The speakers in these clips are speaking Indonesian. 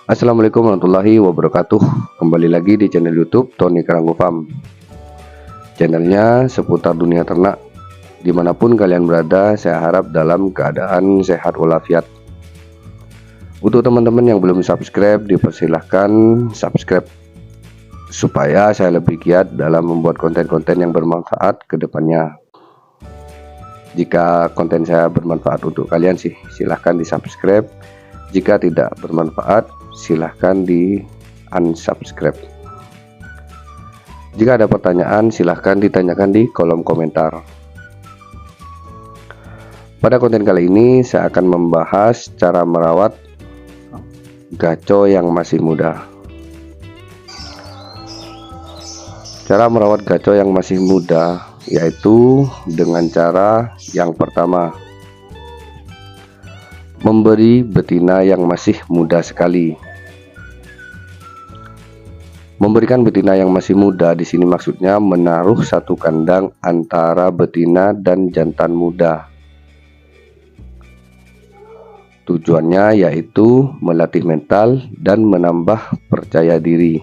Assalamualaikum warahmatullahi wabarakatuh. Kembali lagi di channel YouTube Tony Karanggo Farm. Channelnya seputar dunia ternak. Dimanapun kalian berada, saya harap dalam keadaan sehat walafiat. Untuk teman-teman yang belum subscribe, dipersilahkan subscribe supaya saya lebih giat dalam membuat konten-konten yang bermanfaat ke depannya. Jika konten saya bermanfaat untuk kalian sih, silahkan di subscribe. Jika tidak bermanfaat, silahkan di unsubscribe. Jika ada pertanyaan, silahkan ditanyakan di kolom komentar. Pada konten kali ini saya akan membahas cara merawat gaco yang masih muda. Cara merawat gaco yang masih muda yaitu dengan cara yang pertama, memberi betina yang masih muda sekali. Memberikan betina yang masih muda di sini maksudnya menaruh satu kandang antara betina dan jantan muda. Tujuannya yaitu melatih mental dan menambah percaya diri.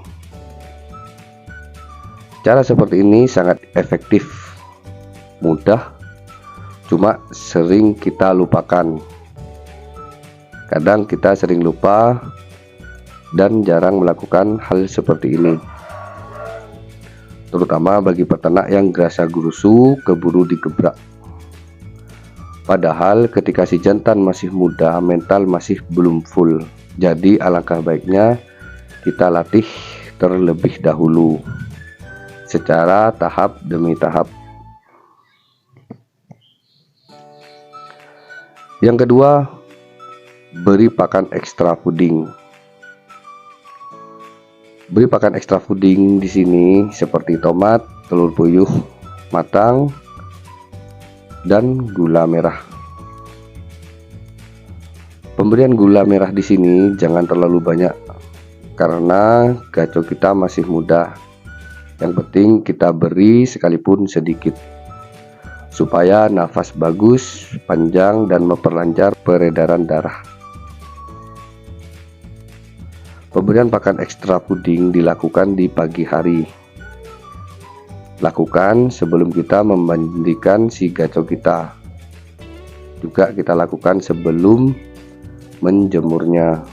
Cara seperti ini sangat efektif, mudah, cuma sering kita lupakan. Kadang kita sering lupa dan jarang melakukan hal seperti ini, terutama bagi peternak yang gerasa gerusu keburu digebrak. Padahal ketika si jantan masih muda, mental masih belum full. Jadi alangkah baiknya kita latih terlebih dahulu secara tahap demi tahap. Yang kedua, beri pakan ekstra fooding. Beri pakan ekstra fooding di sini seperti tomat, telur puyuh matang, dan gula merah. Pemberian gula merah di sini jangan terlalu banyak karena gaco kita masih muda. Yang penting kita beri sekalipun sedikit supaya nafas bagus, panjang, dan memperlancar peredaran darah. Pemberian pakan ekstra fooding dilakukan di pagi hari. Lakukan sebelum kita memandikan si gaco kita. Juga kita lakukan sebelum menjemurnya.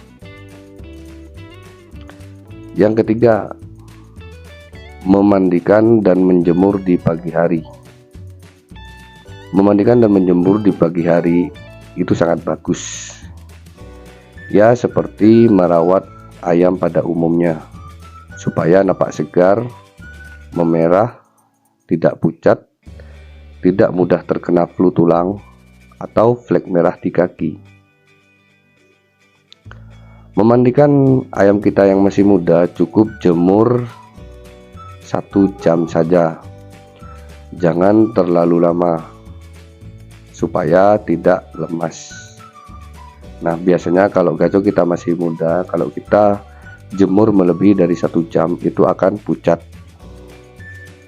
Yang ketiga, memandikan dan menjemur di pagi hari. Memandikan dan menjemur di pagi hari itu sangat bagus. Ya, seperti merawat ayam pada umumnya, supaya nampak segar, memerah, tidak pucat, tidak mudah terkena flu tulang atau flek merah di kaki. Memandikan ayam kita yang masih muda cukup jemur 1 jam saja, jangan terlalu lama supaya tidak lemas. Nah, biasanya kalau gaco kita masih muda, kalau kita jemur melebihi dari 1 jam itu akan pucat,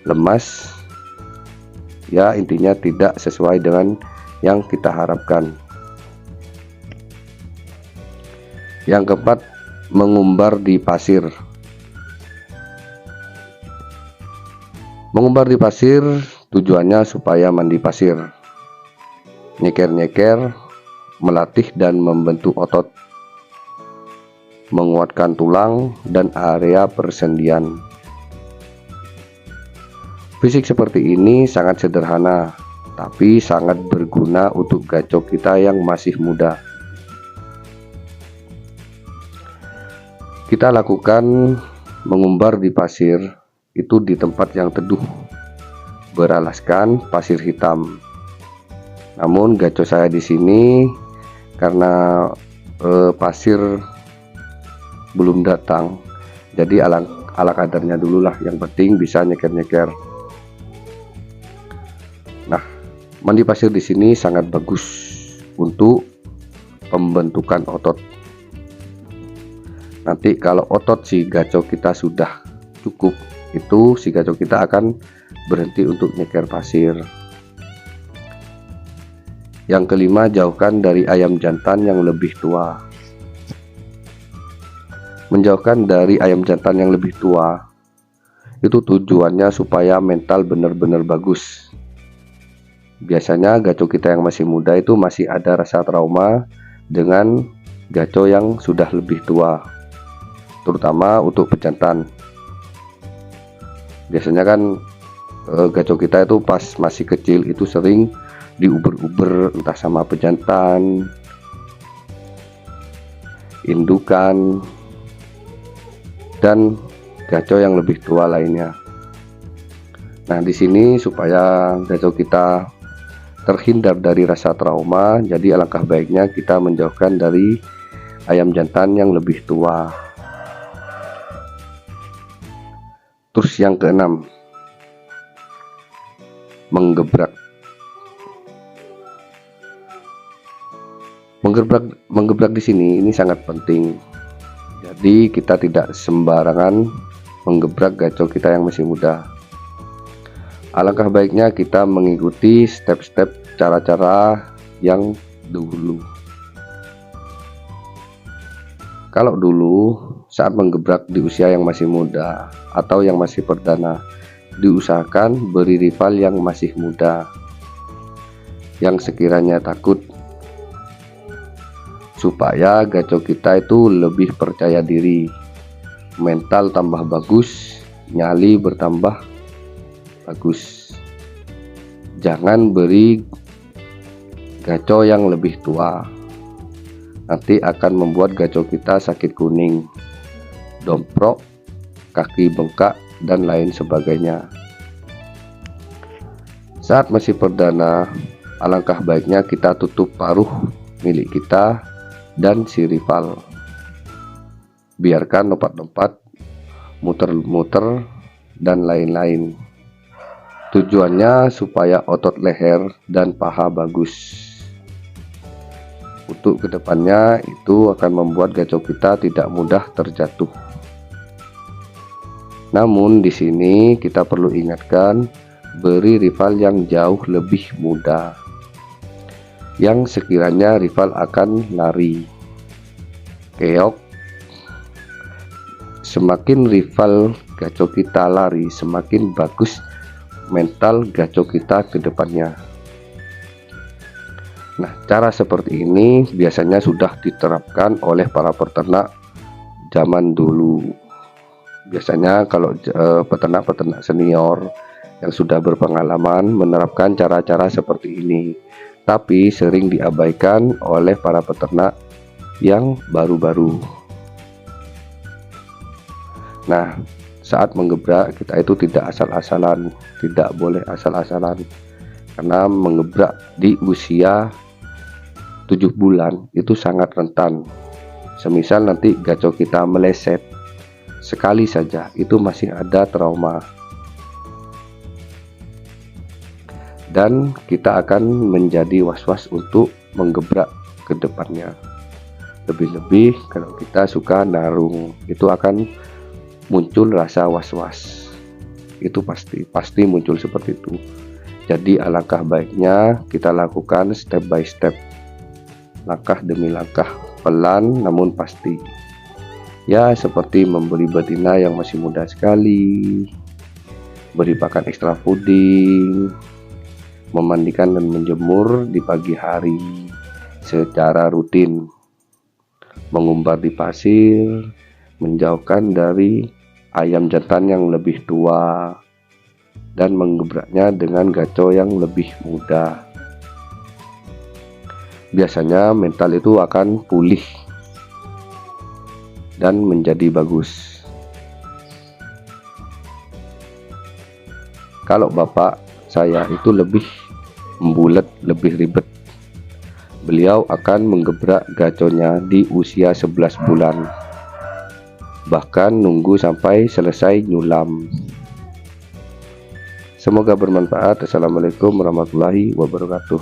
lemas, ya intinya tidak sesuai dengan yang kita harapkan. Yang keempat, mengumbar di pasir. Mengumbar di pasir tujuannya supaya mandi pasir, nyeker-nyeker, melatih dan membentuk otot, menguatkan tulang dan area persendian. Fisik seperti ini sangat sederhana, tapi sangat berguna untuk gaco kita yang masih muda. Kita lakukan mengumbar di pasir itu di tempat yang teduh, beralaskan pasir hitam. Namun gaco saya di sini karena pasir belum datang, jadi ala kadarnya dulu lah, yang penting bisa nyeker-nyeker. Nah, mandi pasir di sini sangat bagus untuk pembentukan otot. Nanti kalau otot si gaco kita sudah cukup, itu si gaco kita akan berhenti untuk nyeker pasir. Yang kelima, jauhkan dari ayam jantan yang lebih tua. menjauhkan dari ayam jantan yang lebih tua. Itu tujuannya supaya mental benar-benar bagus. Biasanya gaco kita yang masih muda itu masih ada rasa trauma dengan gaco yang sudah lebih tua, terutama untuk pejantan. Biasanya kan gaco kita itu pas masih kecil itu sering diuber-uber entah sama pejantan, indukan, dan gaco yang lebih tua lainnya. Nah, di sini supaya gaco kita terhindar dari rasa trauma, jadi alangkah baiknya kita menjauhkan dari ayam jantan yang lebih tua. Terus yang keenam, menggebrak. Menggebrak di sini ini sangat penting. Jadi kita tidak sembarangan menggebrak gaco kita yang masih muda. Alangkah baiknya kita mengikuti step-step cara-cara yang dulu. Kalau dulu saat menggebrak di usia yang masih muda atau yang masih perdana, diusahakan beri rival yang masih muda, yang sekiranya takut, supaya gaco kita itu lebih percaya diri, mental tambah bagus, nyali bertambah bagus. Jangan beri gaco yang lebih tua, nanti akan membuat gaco kita sakit kuning, domprok, kaki bengkak, dan lain sebagainya. Saat masih perdana, alangkah baiknya kita tutup paruh milik kita dan si rival. Biarkan lompat-lompat, muter-muter, dan lain-lain. Tujuannya supaya otot leher dan paha bagus. Untuk kedepannya itu akan membuat gaco kita tidak mudah terjatuh. Namun di sini kita perlu ingatkan, beri rival yang jauh lebih muda, yang sekiranya rival akan lari, keok. Semakin rival gaco kita lari, semakin bagus mental gaco kita ke depannya. Nah, cara seperti ini biasanya sudah diterapkan oleh para peternak zaman dulu. Biasanya kalau peternak-peternak senior yang sudah berpengalaman menerapkan cara-cara seperti ini, tapi sering diabaikan oleh para peternak yang baru-baru. Nah, saat menggebrak kita itu tidak asal-asalan, tidak boleh asal-asalan, karena menggebrak di usia 7 bulan itu sangat rentan. Semisal nanti gaco kita meleset sekali saja, itu masih ada trauma, dan kita akan menjadi was-was untuk menggebrak ke depannya. Lebih-lebih kalau kita suka narung, itu akan muncul rasa was-was. Itu pasti muncul seperti itu. Jadi alangkah baiknya kita lakukan step by step, langkah demi langkah, pelan namun pasti. Ya, seperti membeli betina yang masih muda sekali, beri pakan extra fooding, memandikan dan menjemur di pagi hari secara rutin, mengumbar di pasir, menjauhkan dari ayam jantan yang lebih tua, dan menggebraknya dengan gaco yang lebih muda. Biasanya mental itu akan pulih dan menjadi bagus. Kalau bapak saya itu lebih membulet, lebih ribet. Beliau akan menggebrak gaconya di usia 11 bulan, bahkan nunggu sampai selesai nyulam. Semoga bermanfaat. Assalamualaikum warahmatullahi wabarakatuh.